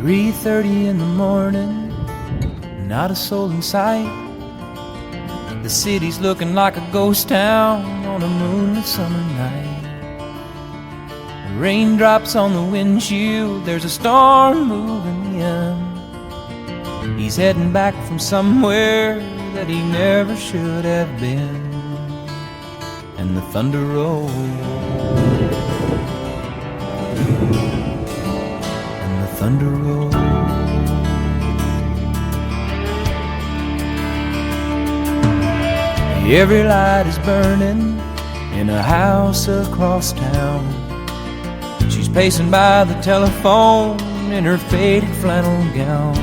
3:30 in the morning, not a soul in sight. The city's looking like a ghost town on a moonlit summer night. The raindrops on the windshield, there's a storm moving in. He's heading back from somewhere that he never should have been. And the thunder rolls, and the thunder rolls. Every light is burning in a house across town. She's pacing by the telephone in her faded flannel gown,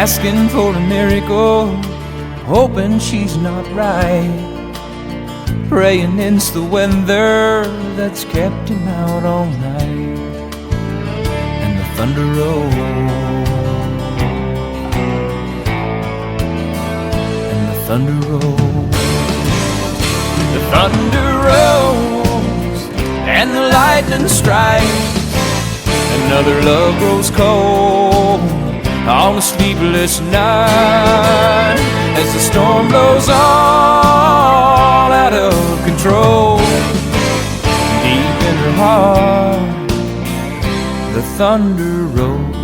asking for a miracle, hoping she's not right, praying it's the weather that's kept him out all night. And the thunder rolls, and the thunder rolls. The thunder rolls, and the lightning strikes. Another love grows cold on a sleepless night, as the storm blows all out of control. Deep in her heart, the thunder rolls.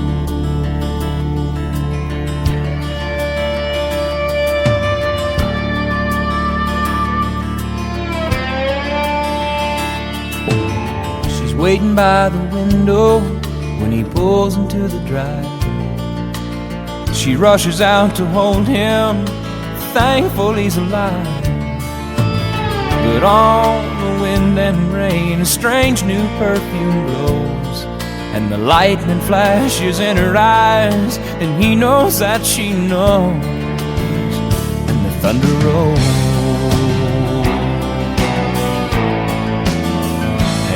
She's waiting by the window when he pulls into the drive. She rushes out to hold him, thankful he's alive. But on the wind and rain, a strange new perfume blows, and the lightning flashes in her eyes, and he knows that she knows. And the thunder rolls,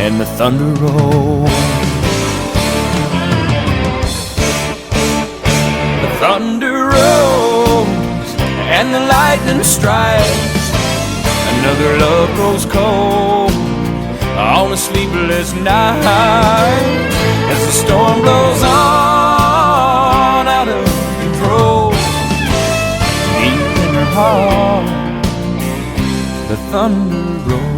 and the thunder rolls. Thunder rolls, and the lightning strikes. Another love grows cold on a sleepless night, as the storm blows on out of control. Deep in her heart, the thunder rolls.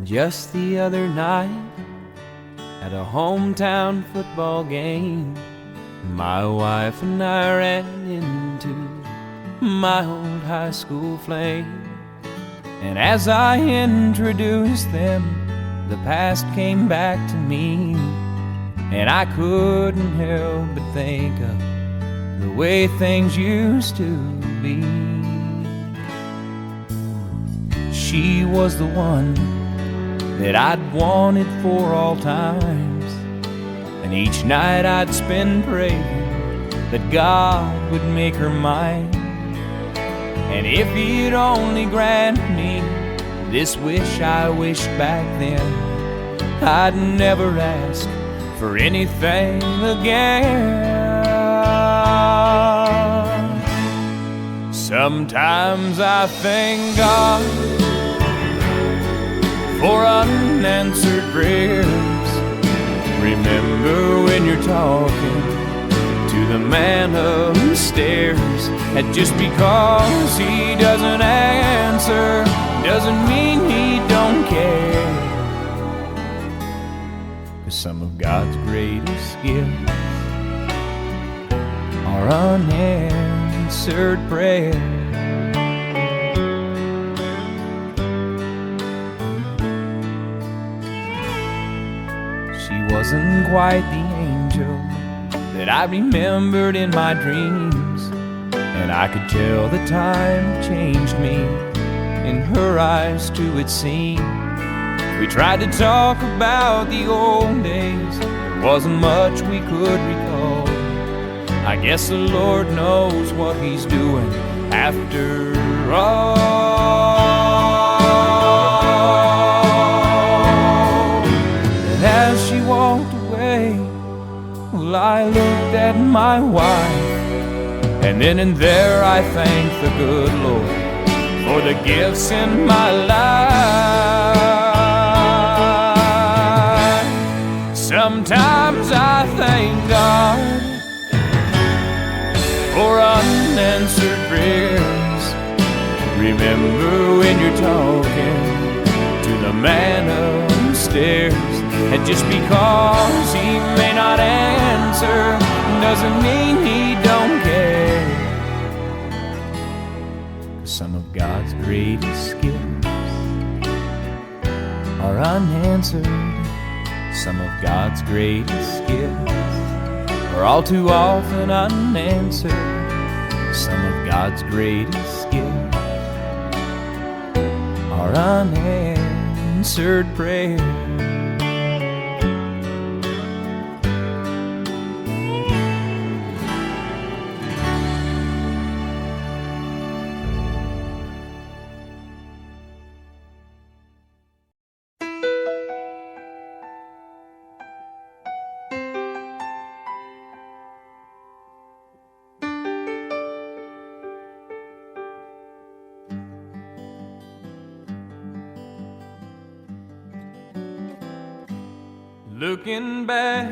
Just the other night, at a hometown football game, my wife and I ran into my old high school flame. And as I introduced them, the past came back to me, and I couldn't help but think of the way things used to be. She was the one that I'd wanted for all times, and each night I'd spend praying that God would make her mine. And if he'd only grant me this wish I wished back then, I'd never ask for anything again. Sometimes I thank God for unanswered prayers. Remember when you're talking to the man upstairs, and just because he doesn't answer doesn't mean he don't care. 'Cause some of God's greatest gifts are unanswered prayers. wasn't quite the angel that I remembered in my dreams, and I could tell the time changed me. In her eyes too it seemed. We tried to talk about the old days, there wasn't much we could recall. I guess the Lord knows what He's doing after all. And as she walked away, well, I looked at my wife, and then and there I thanked the good Lord for the gifts in my life. Sometimes I thank God for unanswered prayers. Remember when you're talking to the man upstairs, and just because he may not answer doesn't mean he don't care. Some of God's greatest gifts are unanswered. Some of God's greatest gifts are all too often unanswered. Some of God's greatest gifts are unanswered prayers. Looking back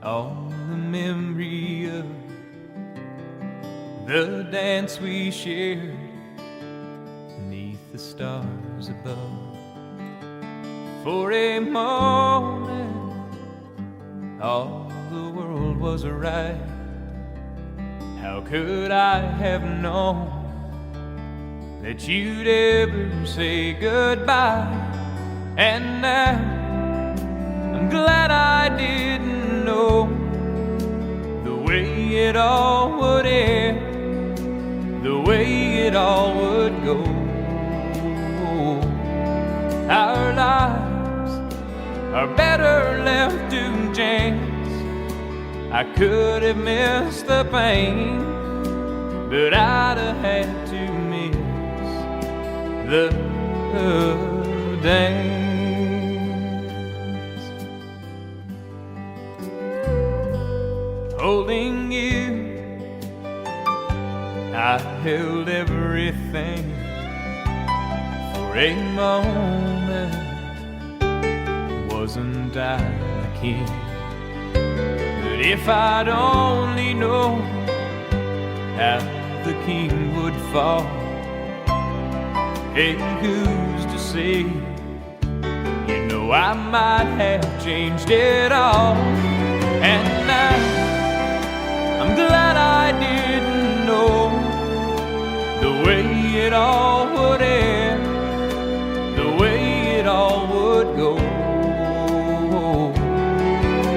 on the memory of the dance we shared beneath the stars above. For a moment, all the world was right. How could I have known that you'd ever say goodbye? And now I'm glad I didn't know the way it all would end, the way it all would go. Our lives are better left to chance. I could have missed the pain, but I'd have had to miss the dance. Holding you, I held everything. For a moment, wasn't I the king? But if I'd only known how the king would fall, hey, who's to say? You know I might have changed it all. And now I'm glad I didn't know the way it all would end, the way it all would go.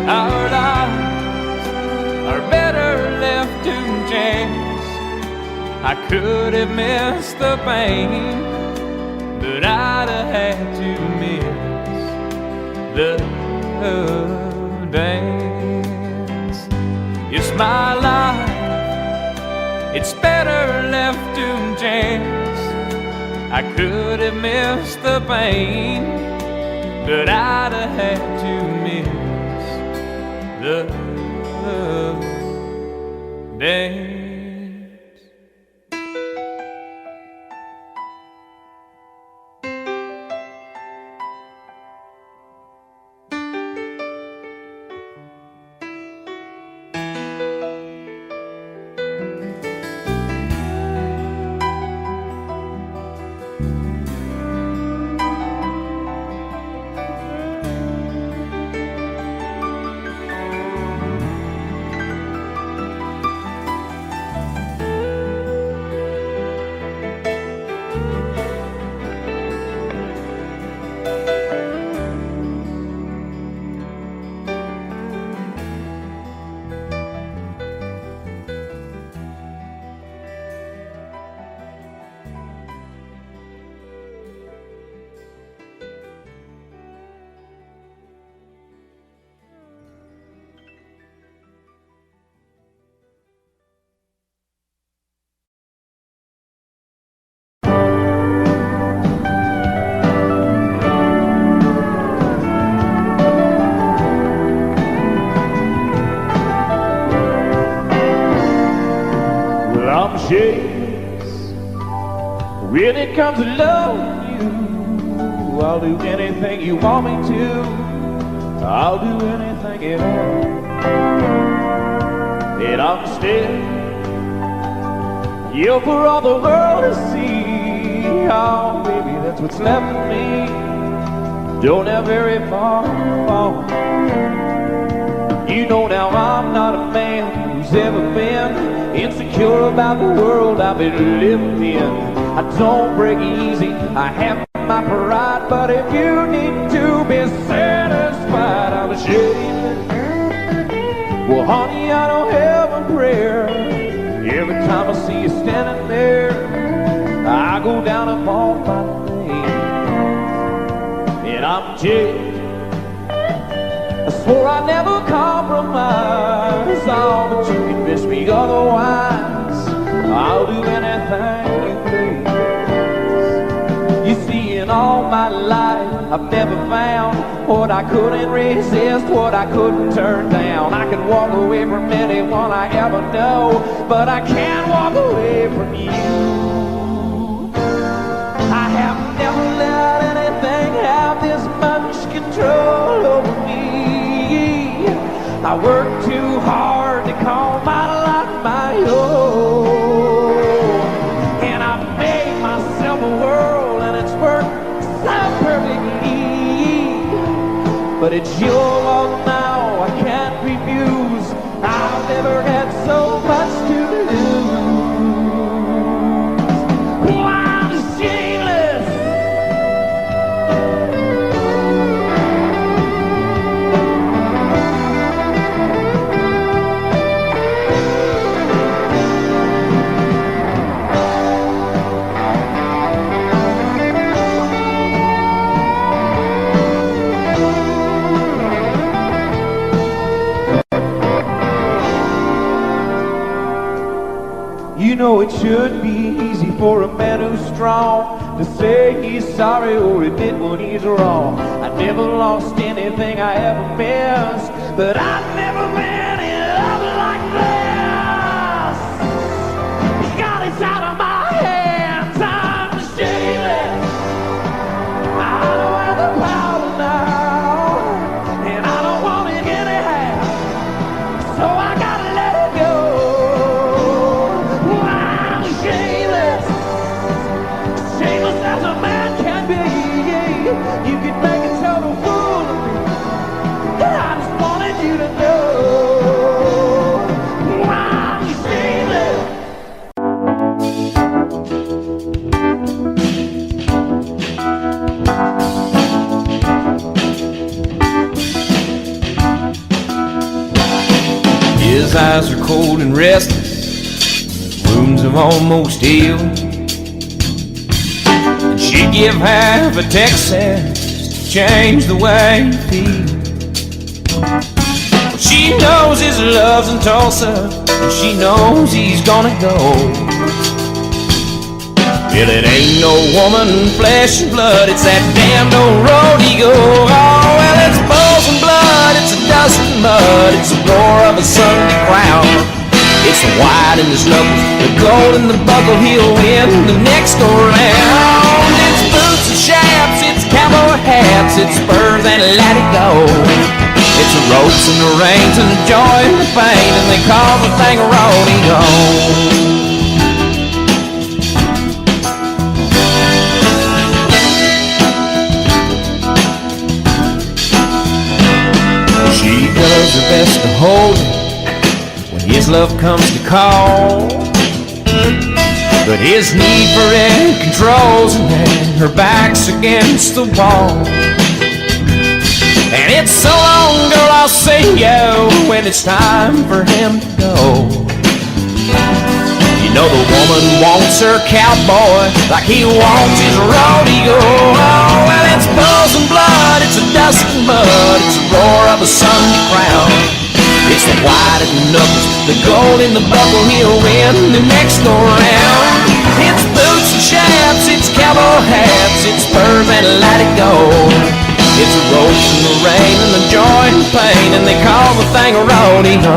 Our lives are better left to chance. I could have missed the pain, but I'd have had to miss the dance. It's my life, it's better left to chance. I could have missed the pain, but I'd have had to miss the dance. I'm shameless when it comes to loving you. I'll do anything you want me to. I'll do anything at all. And I'm still, yeah, for all the world to see. Oh, baby, that's what's left of me. Don't have very far to fall. You know now I'm not a man who's ever been insecure about the world I've been living in. I don't break easy, I have my pride, but if you need to be satisfied, I'm ashamed. Well, honey, I don't have a prayer. Every time I see you standing there, I go down upon my knees, and I'm jaded. I swore I'd never compromise. Oh, but you convinced me otherwise. I'll do anything you please. You see, in all my life, I've never found what I couldn't resist, what I couldn't turn down. I can walk away from anyone I ever know, but I can't walk away from you. I have never let anything have this much control over me. I work too hard to call my life my own, and I've made myself a world, and it's worked so perfectly. But it's your world now, I can't refuse. I've never had so much to lose. Oh, I'm shameless. You know it should be easy for a man who's strong to say he's sorry or admit when he's wrong. I never lost anything I ever missed, but I've never been in love like this. God, it's out of my hands. I'm shameless. I don't have the power now, and I don't want it anyhow, so I gotta let it go. As a man can be, you can make a total fool of me. I just wanted you to know I'm shameless. His eyes are cold and restless, wounds have almost healed. She'd give half a Texas to change the way he feels. She knows his love's in Tulsa, and she knows he's gonna go. Well, it ain't no woman, flesh and blood, it's that damned old road he go. Oh, well, it's bulls and blood, it's a dust and mud, it's the roar of a Sunday crowd. It's the white in his knuckles, the gold in the buckle, he'll win the next go round. It's boots and chaps, it's cowboy hats, it's spurs and let it go. It's the ropes and the reins and the joy and the pain, and they call the thing a rodeo. She does her best to hold him when his love comes to call, but his need for it controls him, and her back's against the wall. And it's so long, girl, I'll see you when it's time for him to go. You know the woman wants her cowboy like he wants his rodeo. Oh, well, it's bulls and blood, it's a dust and mud, it's the roar of a Sunday crowd. It's the white in the knuckles, the gold in the buckle, he'll win the next go round. It's boots and chaps, it's cowboy hats, it's spurs and let it go. It's the ropes and the rain and the joy and the pain, and they call the thing a rodeo.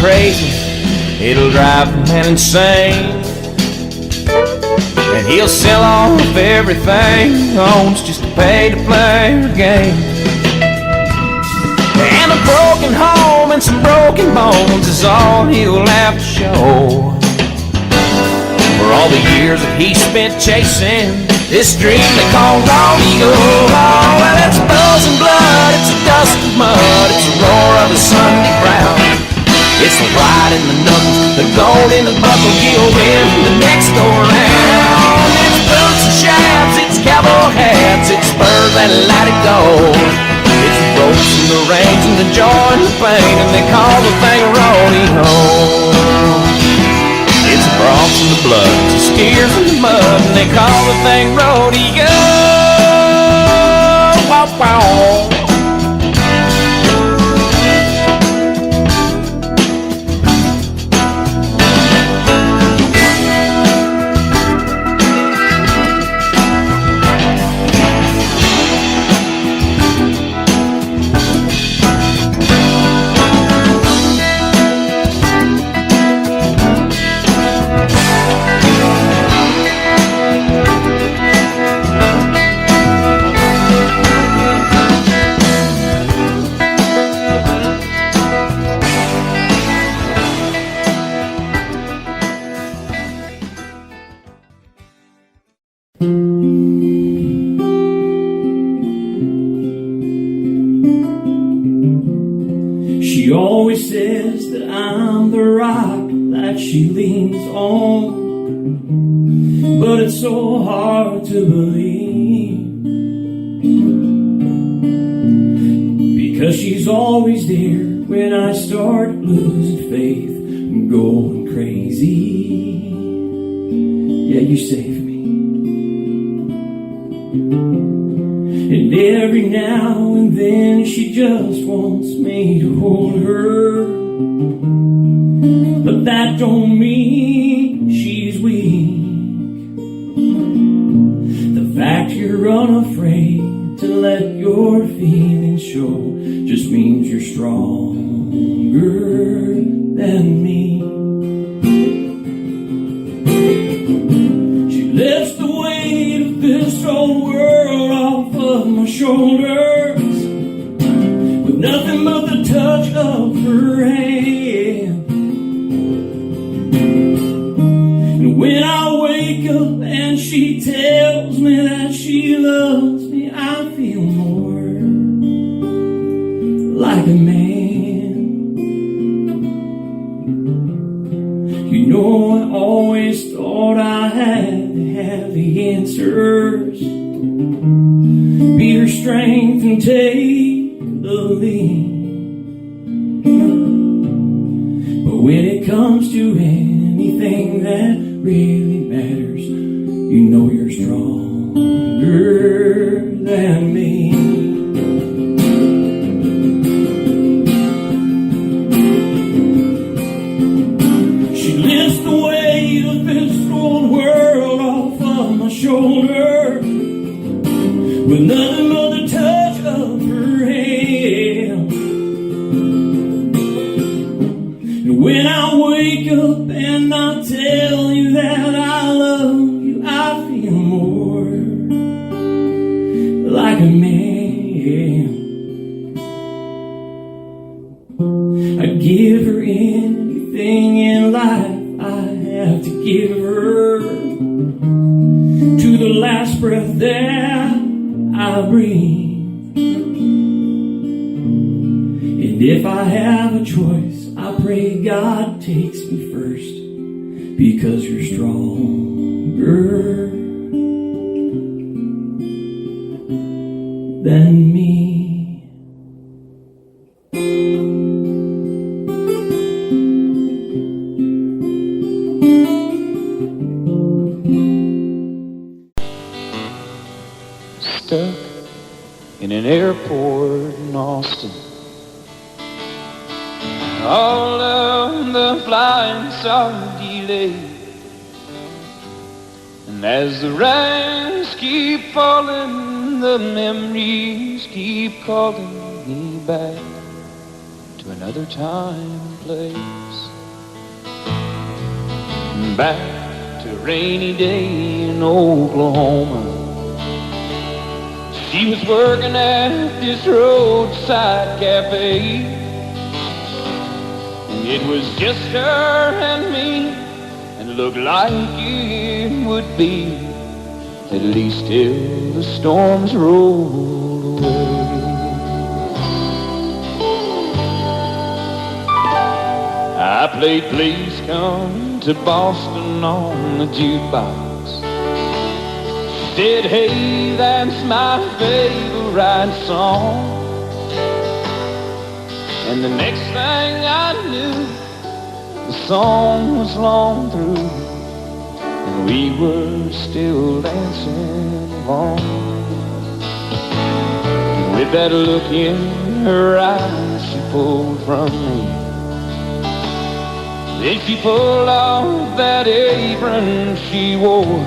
crazy, it'll drive the man insane. And he'll sell off everything he owns just to pay to play the game. And a broken home and some broken bones is all he'll have to show for all the years that he spent chasing this dream they call Dog Eagle. Oh, well, it's buzz and blood, it's a dust of mud, it's the roar of the Sunday crowd. It's the ride in the nuts, the gold in the buckle, he'll win the next go round. It's boots and shafts, it's cowboy hats, it's spurs that light it gold. It's the ropes and the reins and the joy and the pain, and they call the thing a rodeo. It's the broncs and the blood, it's the steers and the mud, and they call the thing rodeo. Wow, wow. She always says that I'm the rock that she leans on, but it's so hard to believe, because she's always there when I start losing faith and going crazy. Yeah, you save me. And every now and then she just wants me to hold her, but that don't mean she's weak. The fact you're unafraid to let your feelings show just means you're stronger than me. She lifts the weight of this old world off of my shoulders with nothing but the touch of her hand. And when I wake up and she tells me that she loves me, I feel more like a man. You know, I always thought I had to have the answers, be her strength and take the lead. But when it comes to anything that really matters, you know you're stronger than me. She lifts the weight of this old world off of my shoulder with nothing but the touch of her hand. And when I wake up and I tell you that I love you, I feel more like a man. I'd give her anything in life I have to give her, to the last breath that I breathe. And if I have a choice, I pray God takes me first, because you're stronger than me. Stuck in an airport in Austin, all of the flights are delayed, and as the rains keep falling, the memories keep calling me back to another time and place. Back to a rainy day in Oklahoma. She was working at this roadside cafe, and it was just her and me, and it looked like it would be, at least till the storms rolled away. I played Please Come to Boston on the jukebox. Said, hey, that's my favorite song. And the next thing I knew, the song was long through, and we were still dancing along. And with that look in her eyes, she pulled from me. Then she pulled off that apron she wore,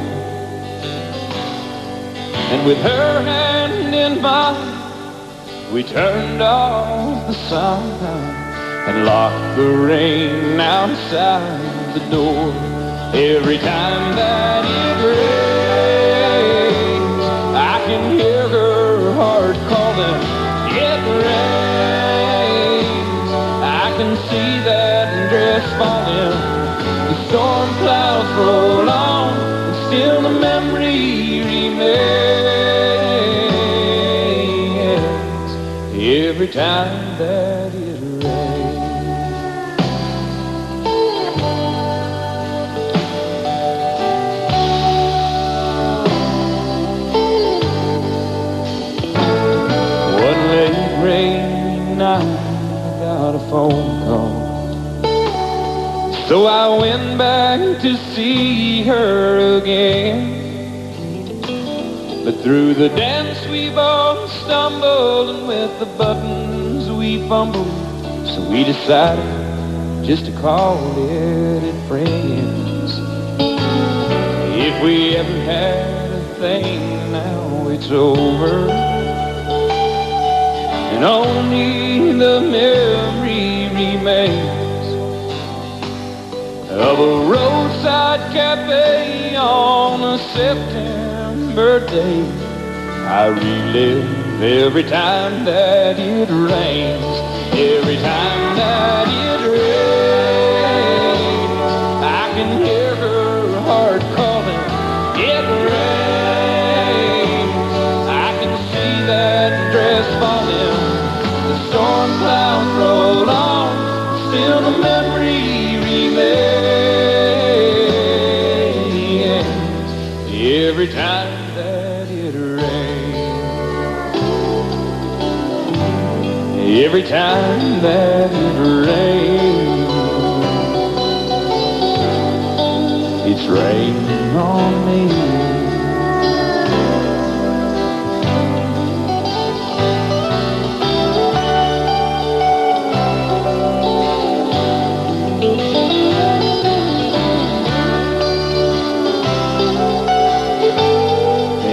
and with her hand in mine, we turned off the sun and locked the rain outside the door. Every time that it rains, I can hear her heart calling. It rains, I can see that dress falling. The storm clouds roll on, and still the memory remains. Every time that it rains. One late rainy night, I got a phone call. So I went back to see her again. But through the dance we both stumbled, and with the buttons we fumbled. So we decided just to call it friends. If we ever had a thing, now it's over, and only the memory remains of a roadside cafe on a September day. I relive every time that it rains. Every time that it rains, I can hear her heart calling. It rains, I can see that dress falling. The storm clouds roll on, still the memory remains. Every time that it rains, every time that it rains, it's raining on me.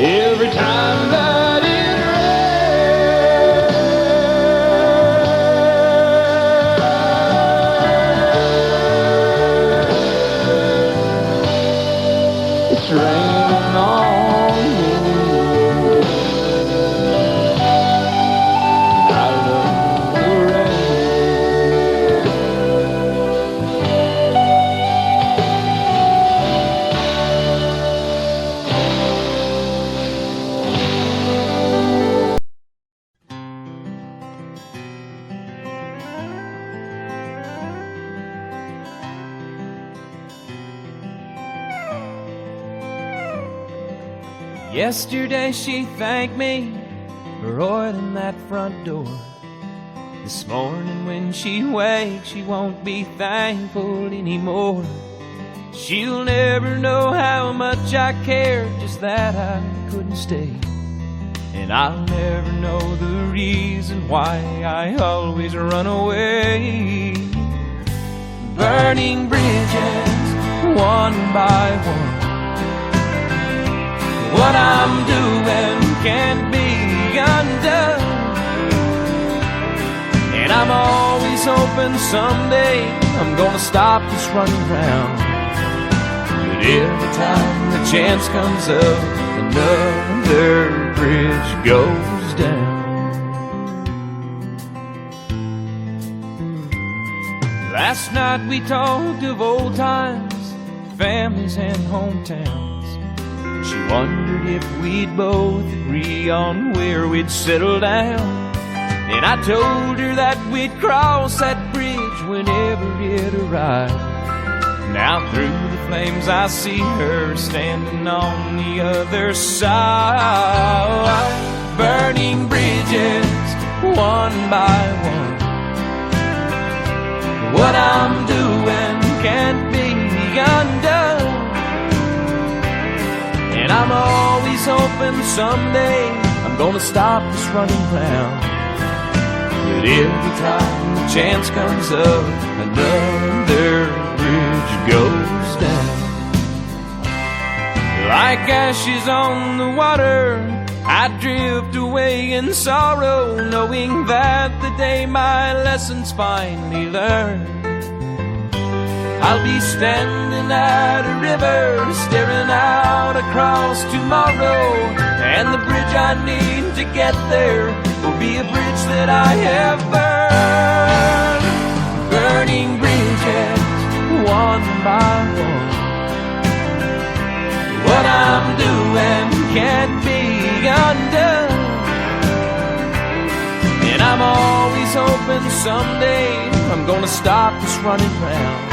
Every time that it rains, it's raining on me. I love the rain. Yesterday she thanked me for oiling that front door. This morning when she wakes, she won't be thankful anymore. She'll never know how much I cared, just that I couldn't stay. And I'll never know the reason why I always run away. Burning bridges, one by one. What I'm doing can't be undone, and I'm always on hoping someday I'm gonna stop this running round. But every time the chance comes up, another bridge goes down. Last night we talked of old times, families and hometowns. She wondered if we'd both agree on where we'd settle down. And I told her that we'd cross that bridge whenever it arrived. Now through the flames I see her standing on the other side. Burning bridges, one by one. What I'm doing can't be undone. And I'm always hoping someday I'm gonna stop this running round. But every time the chance comes up, another bridge goes down. Like ashes on the water, I drift away in sorrow, knowing that the day my lessons finally learned, I'll be standing at a river, staring out across tomorrow. And the bridge I need to get there will be a bridge that I have burned. Burning bridges, one by one. What I'm doing can't be undone. And I'm always hoping someday I'm gonna stop this running round.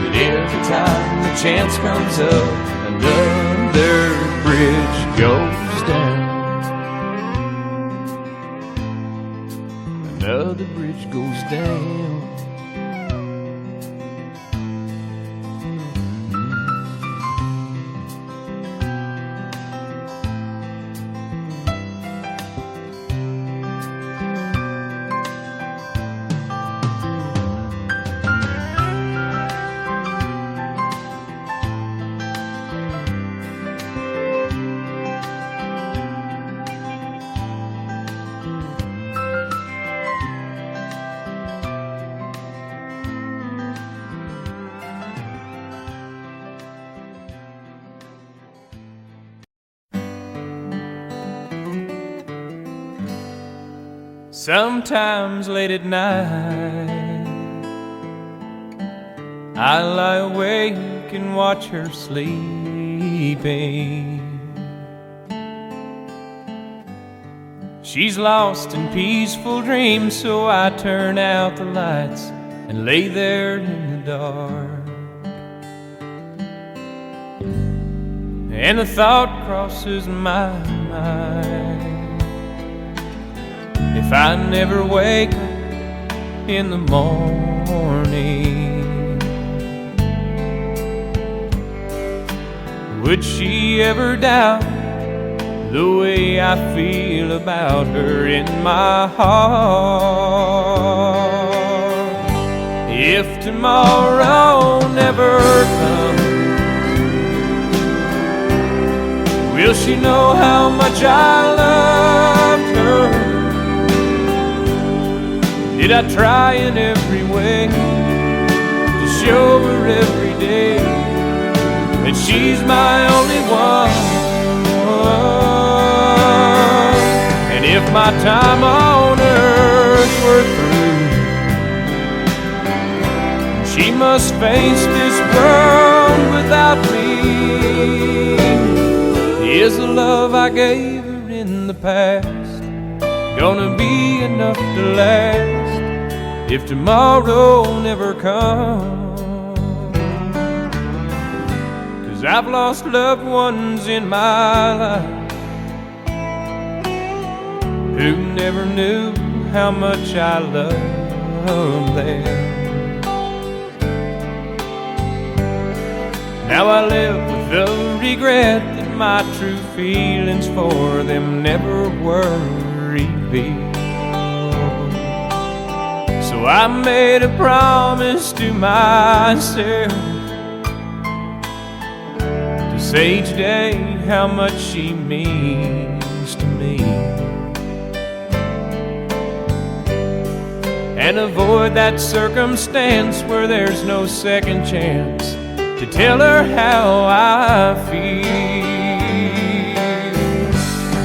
But every time the chance comes up, another bridge goes down. Another bridge goes down. Sometimes late at night I lie awake and watch her sleeping. She's lost in peaceful dreams, so I turn out the lights and lay there in the dark. And the thought crosses my mind, if I never wake up in the morning, would she ever doubt the way I feel about her in my heart? If tomorrow never comes, will she know how much I loved her? Did I try in every way to show her every day that she's my only one? And if my time on earth were through, she must face this world without me. Is the love I gave her in the past gonna be enough to last if tomorrow never comes? 'Cause I've lost loved ones in my life who never knew how much I loved them. Now I live with the regret that my true feelings for them never were revealed. So I made a promise to myself to say each day how much she means to me. and avoid that circumstance where there's no second chance to tell her how I feel.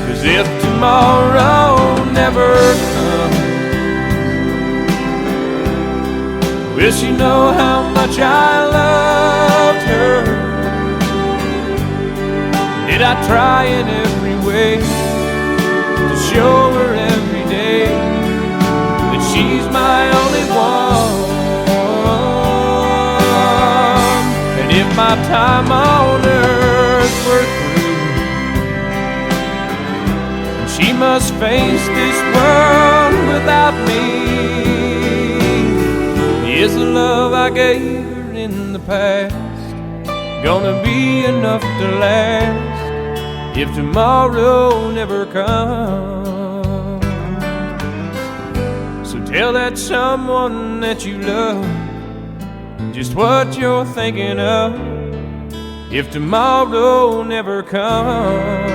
'Cause if tomorrow never comes, will she know how much I loved her? Did I try in every way to show her every day that she's my only one? And if my time on earth were through, she must face this world without me, is the love I gave her in the past gonna be enough to last if tomorrow never comes? So tell that someone that you love just what you're thinking of if tomorrow never comes.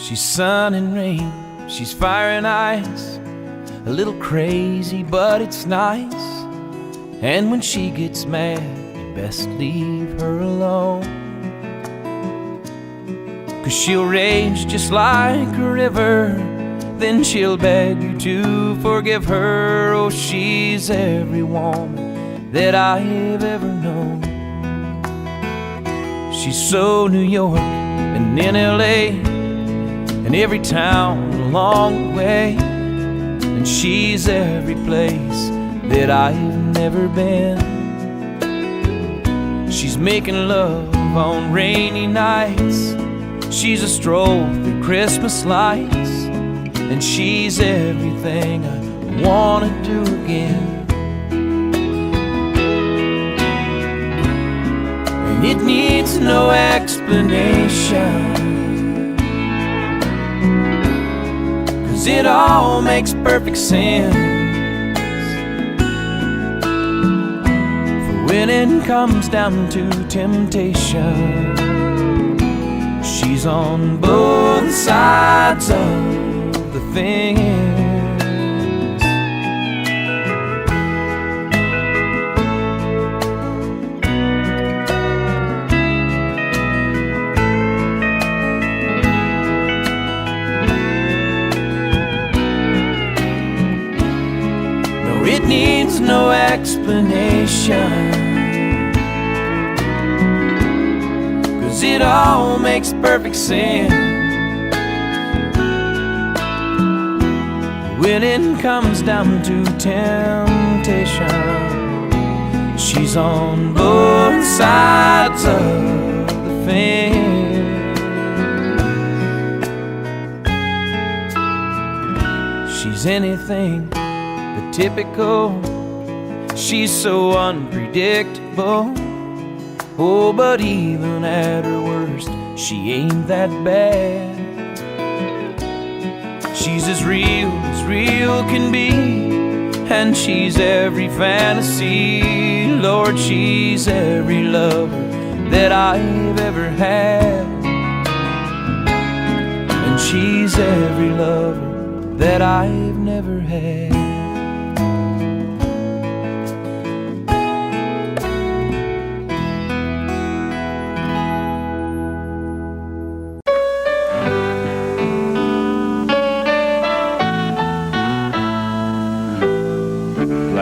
She's sun and rain, she's fire and ice, a little crazy but it's nice. And when she gets mad, you best leave her alone, 'cause she'll rage just like a river, then she'll beg you to forgive her. Oh, she's every woman that I've ever known. She's so New York and in LA and every town along the way, and she's every place that I've never been. She's making love on rainy nights, she's a stroll through Christmas lights, and she's everything I wanna do again. And it needs no explanation, it all makes perfect sense. For when it comes down to temptation, she's on both sides of the fence. It needs no explanation, 'cause it all makes perfect sense. When it comes down to temptation, she's on both sides of the fence. She's anything but typical, she's so unpredictable. Oh, but even at her worst, she ain't that bad. She's as real can be, and she's every fantasy. Lord, she's every lover that I've ever had, and she's every lover that I've never had.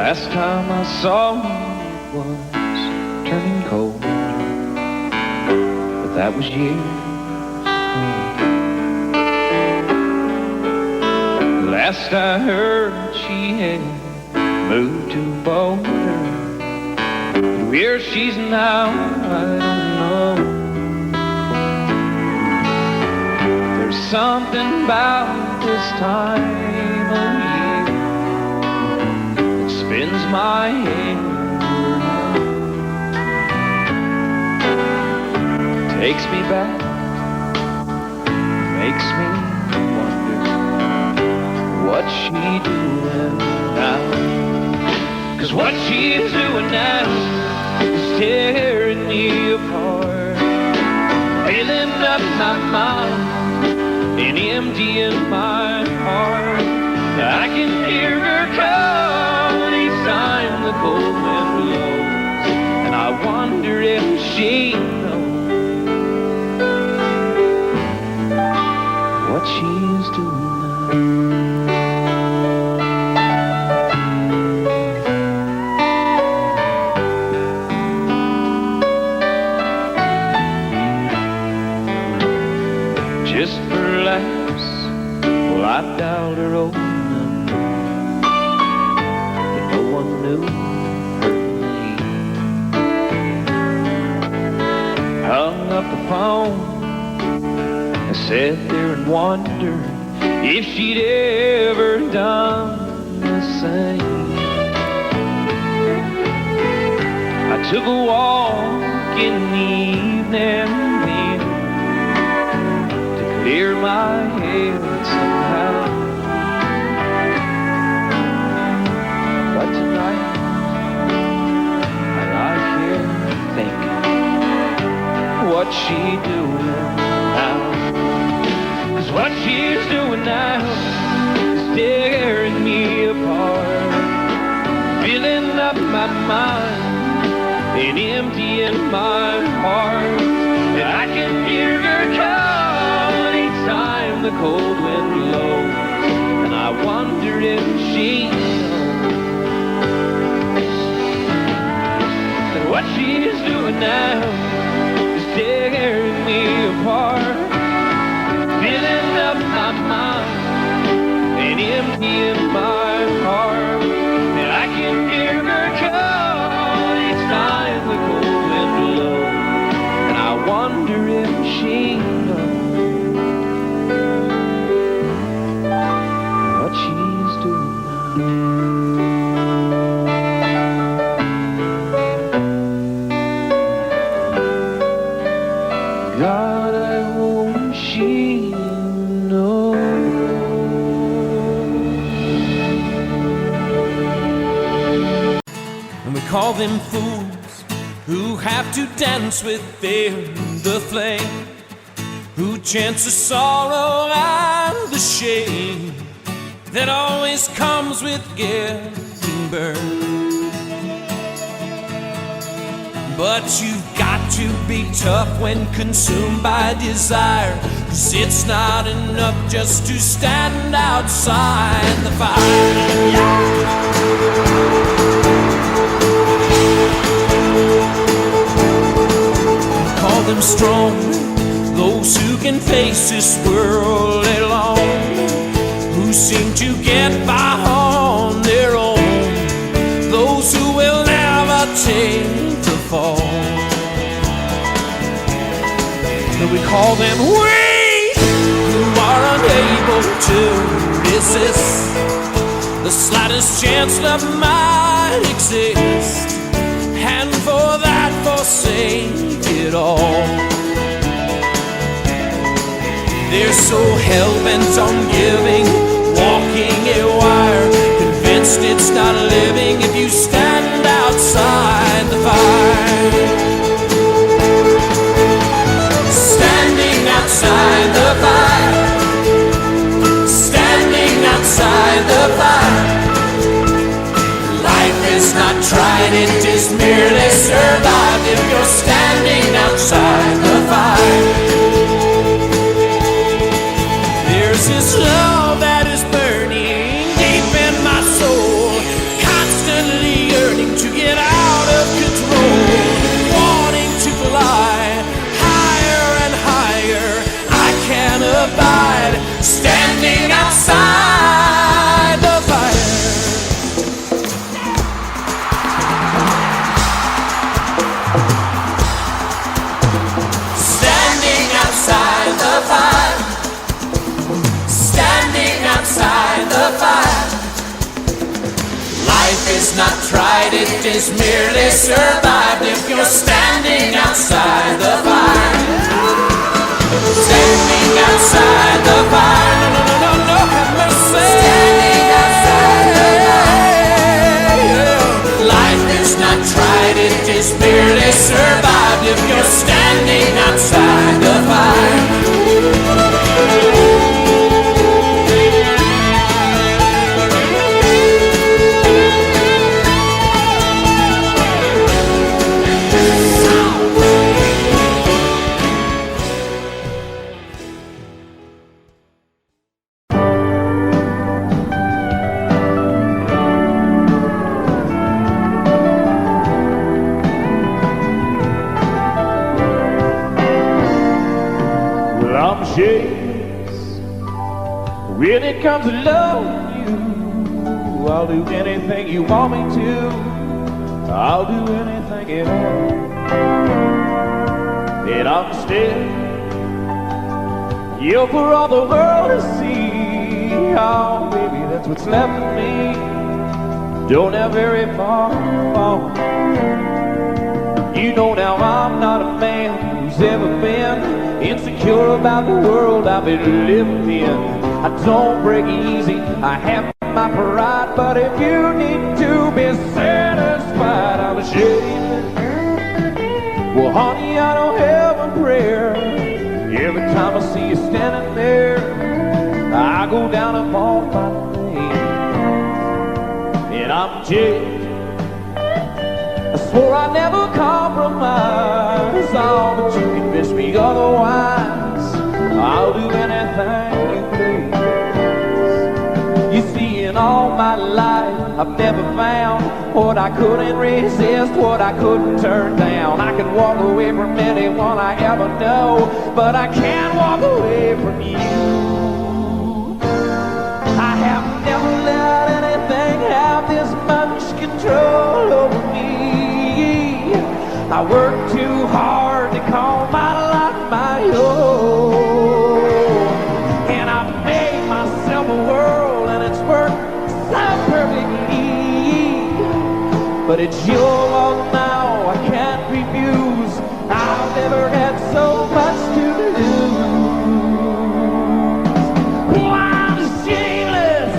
Last time I saw you it was turning cold, but that was years ago. Last I heard she had moved to Boulder, but where she's now I don't know. There's something about this time of year spins my head, takes me back, makes me wonder what's she doing now. 'Cause what she's doing now is tearing me apart, filling up my mind and emptying my heart. I can hear her calling each time the cold wind blows, and I wonder if she knows what she's doing now. Just for laughs, well, I dialed her old number, but no one knew her name. Hung up the phone, I sat there and wondered if she'd ever done the same. I took a walk in the evening wind, clear my head somehow. But tonight I lie here thinking, what's she doing now? 'Cause what she's doing now is tearing me apart, filling up my mind and emptying my heart. And I can hear her call time the cold wind blows, and I wonder if she knows that what she's doing now is tearing me apart, filling up my mind and emptying my heart. And I can hear her call each time the cold wind blows, and I wonder if she knows she's doing now. God, I hope she knows. And we call them fools who have to dance with fear the flame, who chance the sorrow and the shame that always comes with getting burned. But you've got to be tough when consumed by desire, 'cause it's not enough just to stand outside the fire. Call them strong, those who can face this world alone, who seem to get by on their own, those who will never take the fall. And we call them weak, who are unable to resist the slightest chance that might exist, and for that forsake it all. They're so hell-bent on giving, walking a wire, convinced it's not living if you stand outside the fire. Standing outside the fire, standing outside the fire. Life is not tried, it is merely survived if you're standing outside the fire. There's this love that is burning deep in my soul, constantly yearning to get out of control, wanting to fly higher and higher. I can't abide standing outside the fire. Standing outside the fire, standing outside the fire. Life is not tried, it is merely survived if you're standing outside the fire. Standing outside the fire. No, no, no, no, no, have mercy. Standing outside the fire. When it comes to loving you, I'll do anything you want me to. I'll do anything at all. And I'm still, you for all the world to see. Oh, baby, that's what's left of me. Don't have very far to fall. You know now I'm not a man who's ever been insecure about the world I've been living in. I don't break easy, I have my pride, but if you need to be satisfied, I'm ashamed. Well, honey, I don't have a prayer. Every time I see you standing there, I go down upon my knees, and I'm jaded. I swore I'd never compromise. Oh, but you convinced me otherwise. I'll do anything you please. You see, in all my life, I've never found what I couldn't resist, what I couldn't turn down. I can walk away from anyone I ever know, but I can't walk away from you. I have never let anything have this much control over me. I work too hard to call my life my own, and I've made myself a world, and it's worked so perfectly. But it's your world now, I can't refuse. I've never had so much to lose. Oh, I'm shameless.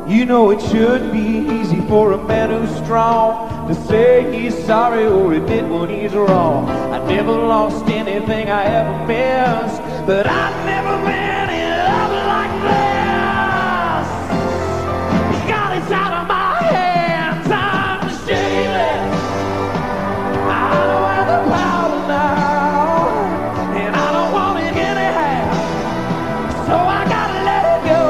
You know it should be easy for a man who's strong to say he's sorry or admit when he's wrong. I never lost anything I ever missed, but I've never been in love like this. God, it's out of my hands. I'm shameless. I don't have the power now, and I don't want it anyhow, so I gotta let it go.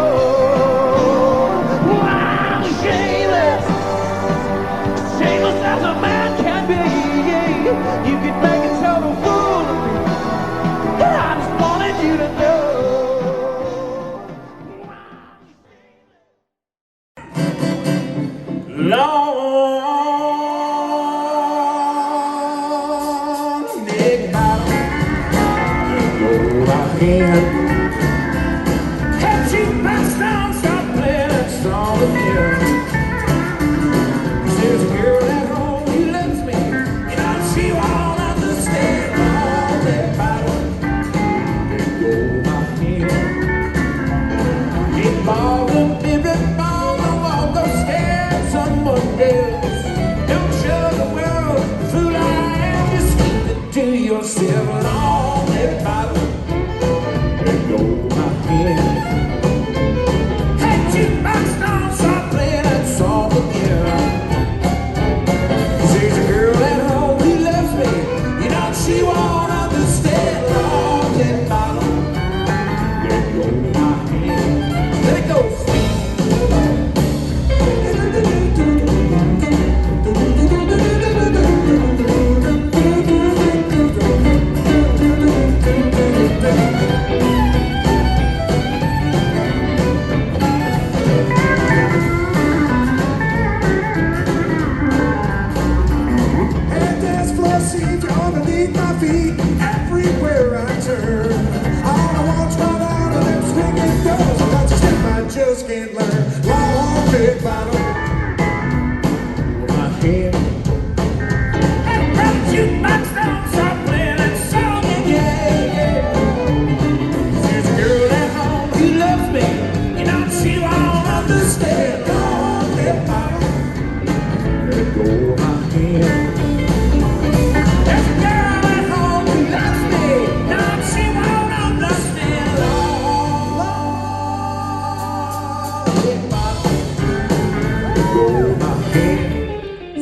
As a man can be, you can make a total fool of me. I just wanted you to know. Long neck bottom, go out here. Head cheek back down, stop playing that song again. There's a girl at home who loves me, and she won't understand. Long neck bottom, let go my hand. Get bald and baby, bald and walk up scared someone else. Don't show the world the fool I am, just keep it to yourself. Long neck bottom, let go my hand. Hey, jukebox, don't stop playing that song again. There's a girl at home who loves me, you know she won't understand. Long neck bottom, let go my hand. Let it go, sweet. And dance floor seems underneath my feet everywhere I turn. All I want's right out of them swinging doors. I got to step, I just can't learn. Long neck bottom, my hand. And that jukebox don't stop playing that song again. There's a girl at home who loves me, you know she won't understand. Long neck bottom, let go of my hand. There's a girl at home who loves me, no, she won't understand. Long neck bottom, let go of my hand.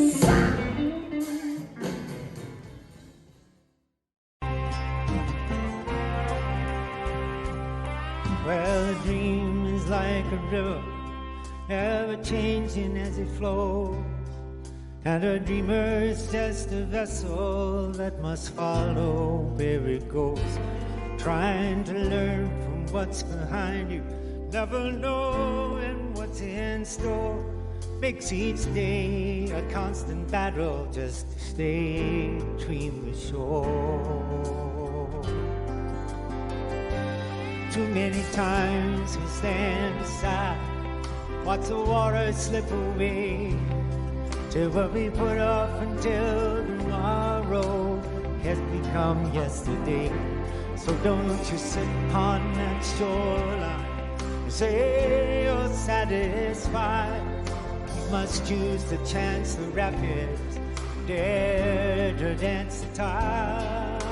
changing as it flows, and a dreamer's just a vessel that must follow where it goes, trying to learn from what's behind you, never knowing what's in store, makes each day a constant battle just to stay between the shore. Too many times we stand aside, watch the water slip away, till what we put off until tomorrow has become yesterday. So don't you sit upon that shoreline and say you're satisfied. You must choose to chance the rapids, dare to dance the tide.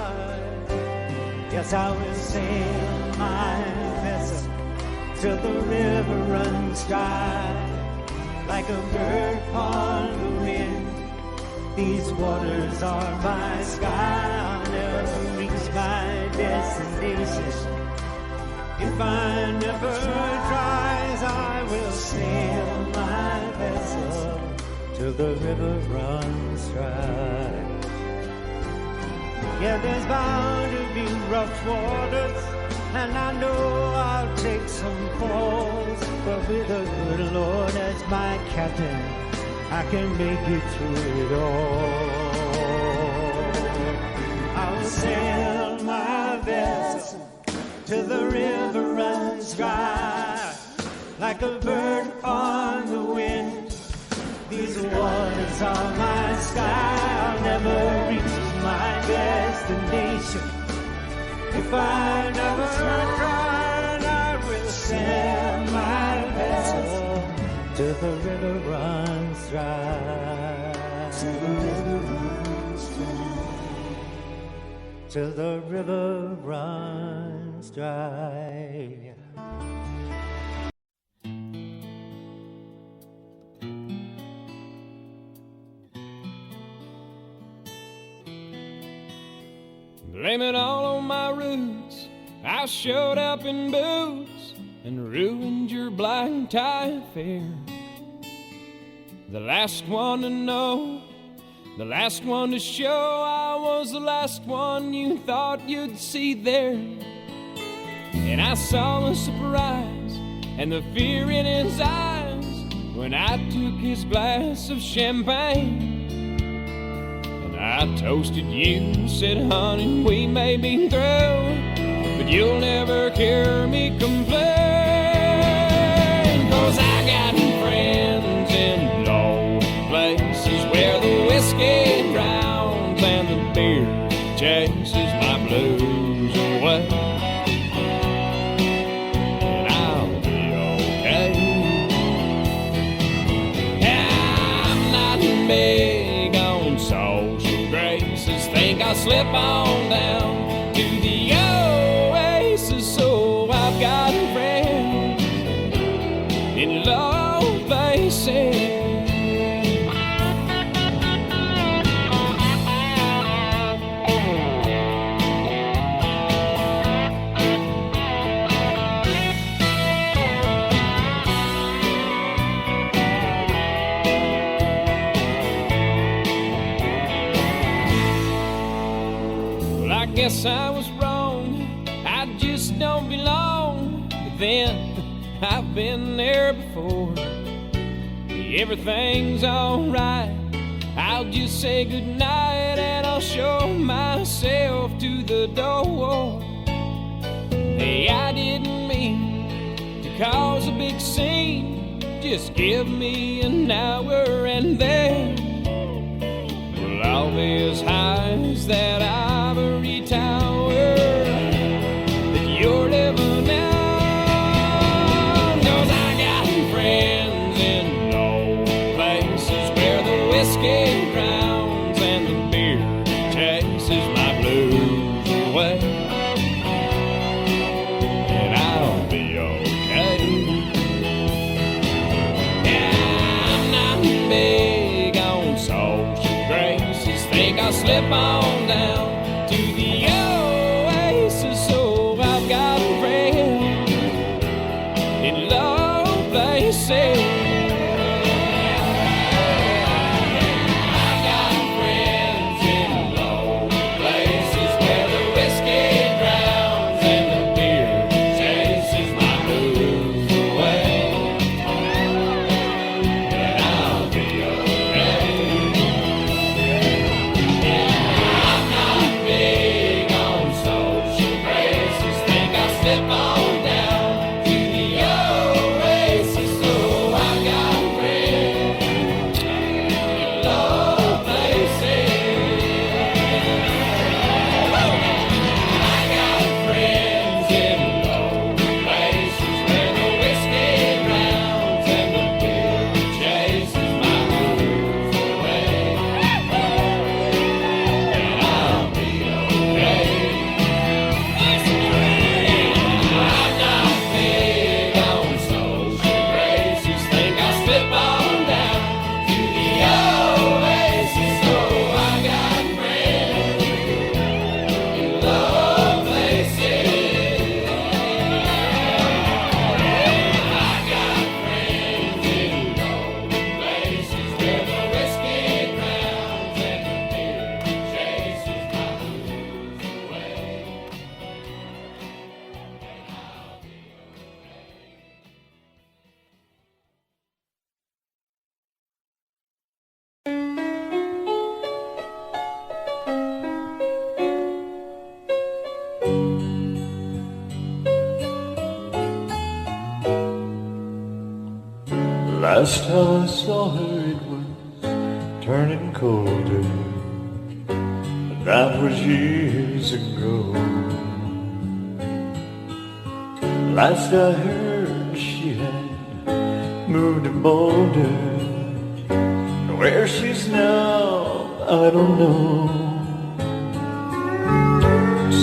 Yes, I will sail my vessel till the river runs dry, like a bird upon the wind. These waters are my sky. I'll never reach my destination if I never tries. I will sail my vessel till the river runs dry. Yeah, there's bound to be rough waters, and I know I'll take some falls, but with the good Lord as my captain, I can make it through it all. I'll sail my vessel till the river runs dry, like a bird upon the wind. These waters are my sky. I'll never reach my destination if I never try. And I will sail my vessel till the river runs dry. Till the river runs dry. Till the river runs dry. Blame it all on my roots. I showed up in boots and ruined your black tie affair. The last one to know, the last one to show. I was the last one you thought you'd see there. And I saw the surprise and the fear in his eyes when I took his glass of champagne. I toasted you, said, honey, we may be through, but you'll never hear me complain. 'Cause I got friends in low places where the whiskey drowns and the beer chases my blues away. And I'll be okay. I'm not big on social graces, think I'll slip on down to the oasis. So I've got a friend in low places. I guess I was wrong, I just don't belong. But then, I've been there before. Everything's alright, I'll just say goodnight and I'll show myself to the door. Hey, I didn't mean to cause a big scene, just give me an hour and then we'll all be as high as that ivory tower that you're living in. 'Cause I got friends in low places where the whiskey drowns and the beer chases my blues away. And I'll be okay. Yeah, I'm not big on social graces, think I'll slip on down to the oasis. So I've got a friend in low places. Last time I saw her it was turning colder, but that was years ago. Last I heard she had moved to Boulder. Where she's now, I don't know.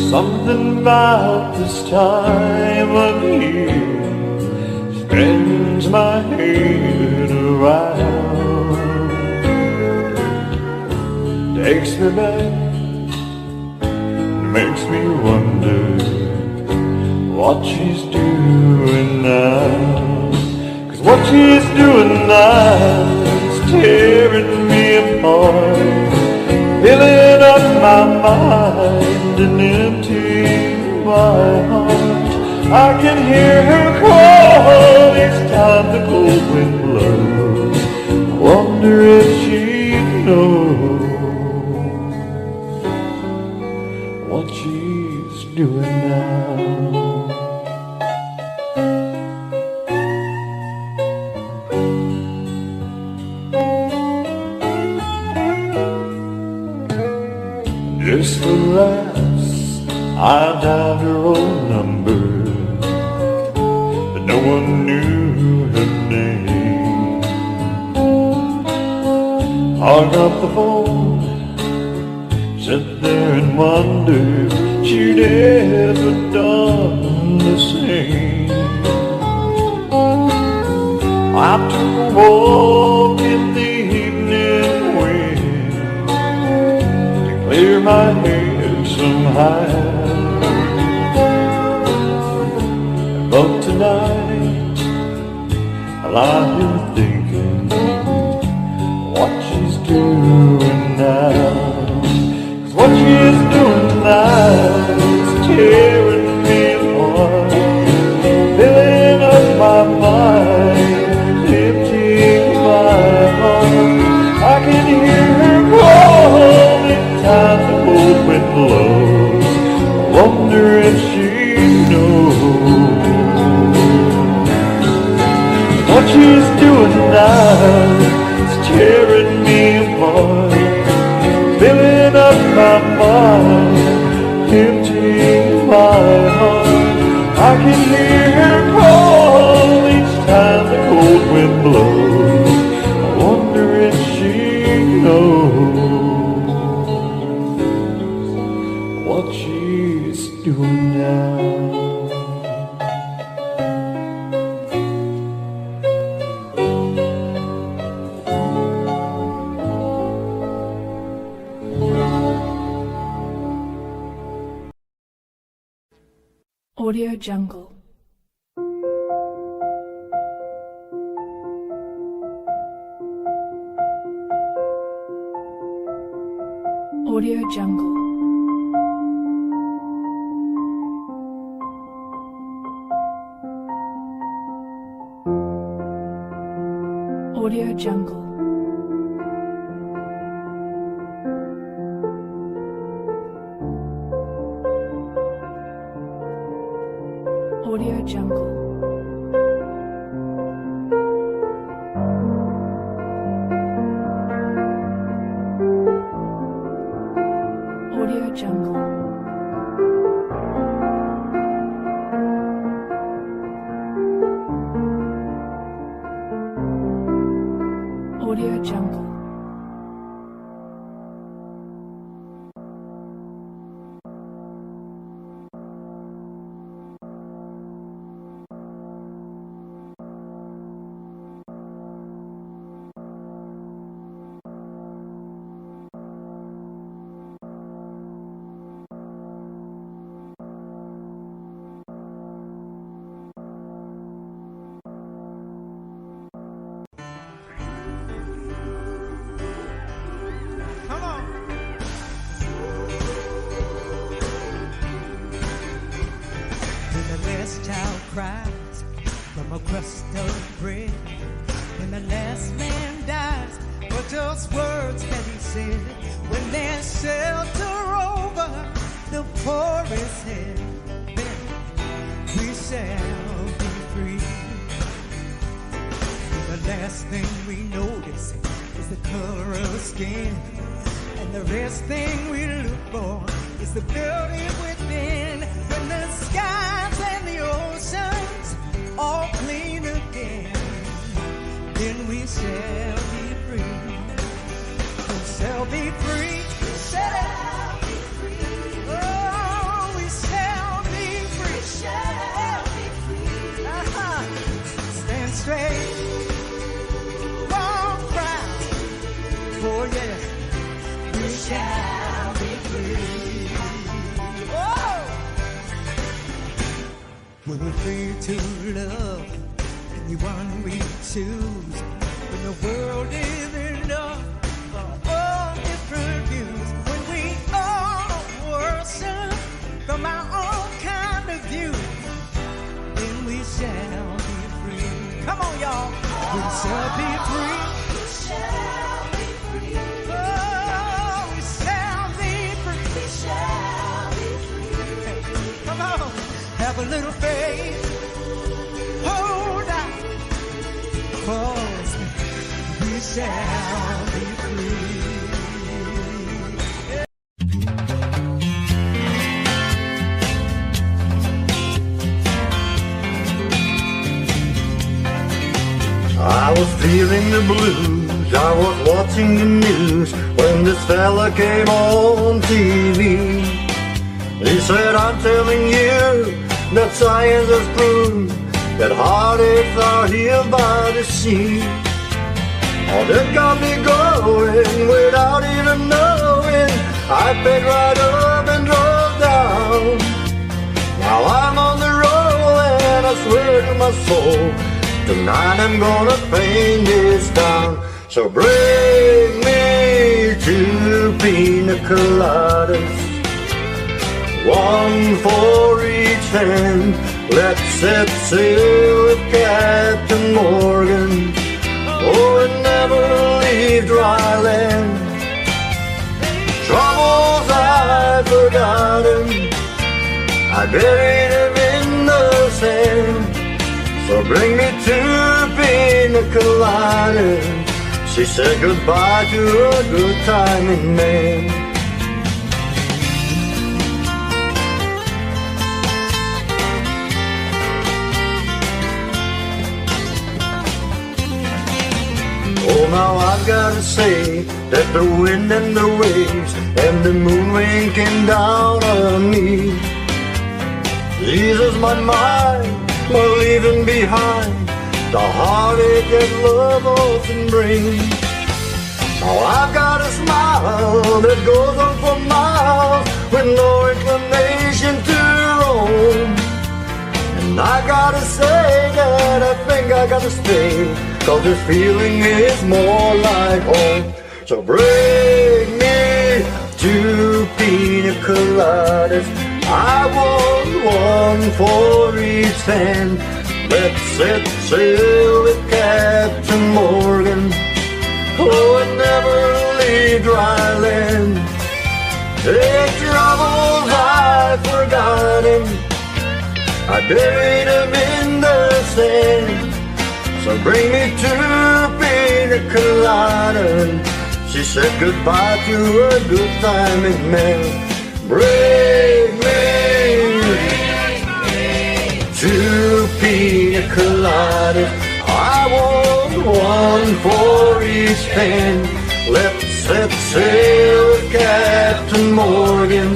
Something about this time of year spins my head around, takes me back, makes me wonder what she's doing now. 'Cause what she's doing now is tearing me apart, filling up my mind and emptying my heart. I can hear her call each time the cold wind blows. I wonder if she knows what she's doing now. Just the last, I dialed her old number, but no one knew her name. Hung up the phone, sat there and wondered she'd ever done the same. I took a walk in the evening wind, clear my head somehow. But tonight I lie here thinking what she's doing now. 'Cause what she's doing now is tearing me apart, filling up my mind, emptying my heart. I can hear her calling time the cold wind blows. I wonder if she knows what she's doing now is tearing me apart, filling up my mind, emptying my heart. I can hear her call each time the cold wind blows. I wonder if she knows what she's doing now. Audio Jungle. Audio Jungle. Audio Jungle. Audio Jungle. Audio Jungle. Audio Jungle. Child cries from a crust of bread, when the last man dies, but just words that he said. When there's shelter over the poorest head, then we shall be free. The last last thing we notice is the color of the skin. And the best thing we look for is the beauty within. When the skies and the oceans all clean again, then we shall be free. We shall be free. We shall be free. Oh, we shall be free. We shall be free. Stand straight. Walk proud. Oh, yeah. We shall be free. Oh! We're free to love anyone we choose. When the world is enough for all different views. When we all worship from our own kind of view, then we shall be free. Come on, y'all. We shall be free. We shall be free. Oh, we shall be free. We shall be free. Come on. Have a little faith. Hold on. Cause we shall be free. I was feeling the blues, I was watching the news when this fella came on TV. He said, I'm telling you that science has proved that heartaches are healed by the sea. Oh, that got me going without even knowing. I picked right up and drove down. Now I'm on the roll and I swear to my soul, tonight I'm gonna paint this town. So bring me 2 pina coladas, one for each hand. Let's set sail with Captain Morgan, oh, and never leave dry land. Troubles I've forgotten, I buried them in the sand. So bring me 2 pina coladas. She said goodbye to a good timing man. Oh, now I've gotta say that the wind and the waves and the moon winking down on me eases my mind by leaving behind the heartache that love often brings. Now I've got a smile that goes on for miles with no inclination to roam. And I gotta say that I think I gotta stay, 'cause this feeling is more like home. So bring me 2 pina coladas, I want one for each hand. Let's set sail with Captain Morgan, oh, and never leave dry land. The troubles I've forgotten, I buried them in the sand. So bring me 2 pina coladas. She said goodbye to a good timing man. Bring me 2 pina coladas, I want one for each hand. Let's set sail with Captain Morgan,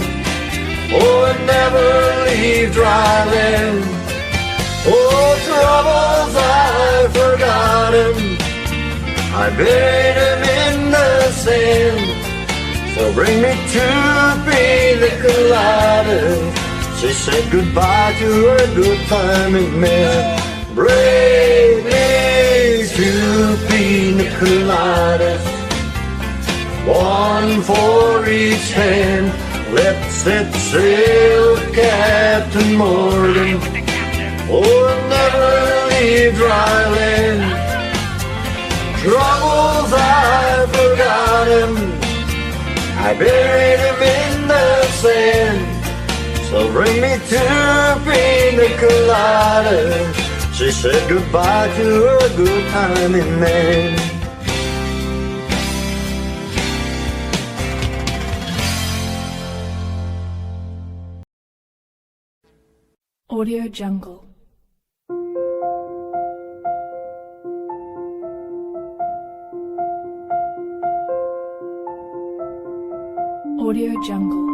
oh, and never leave dry land. Oh, troubles I've forgotten, I buried them in the sand. So bring me 2 pina coladas. She said goodbye to her good timing man. Bring me 2 pina coladas, one for each hand. Let's set sail with Captain Morgan, oh, never leave dry land. Troubles I've forgotten, I buried them in the sand. So bring me 2 pina coladas. She said goodbye to a good timing man. Audio Jungle. Audio Jungle.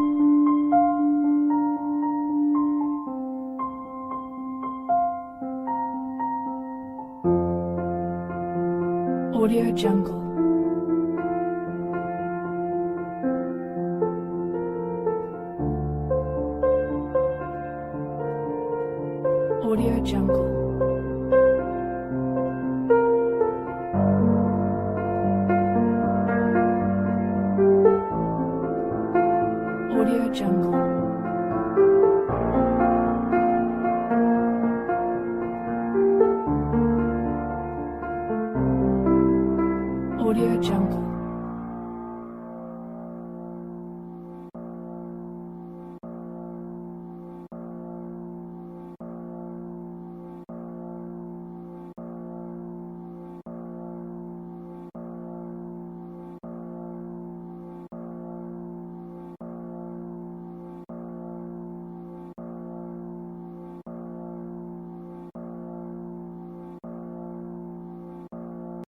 Audio Jungle. Audio Jungle. Audio Jungle. Audio Jungle.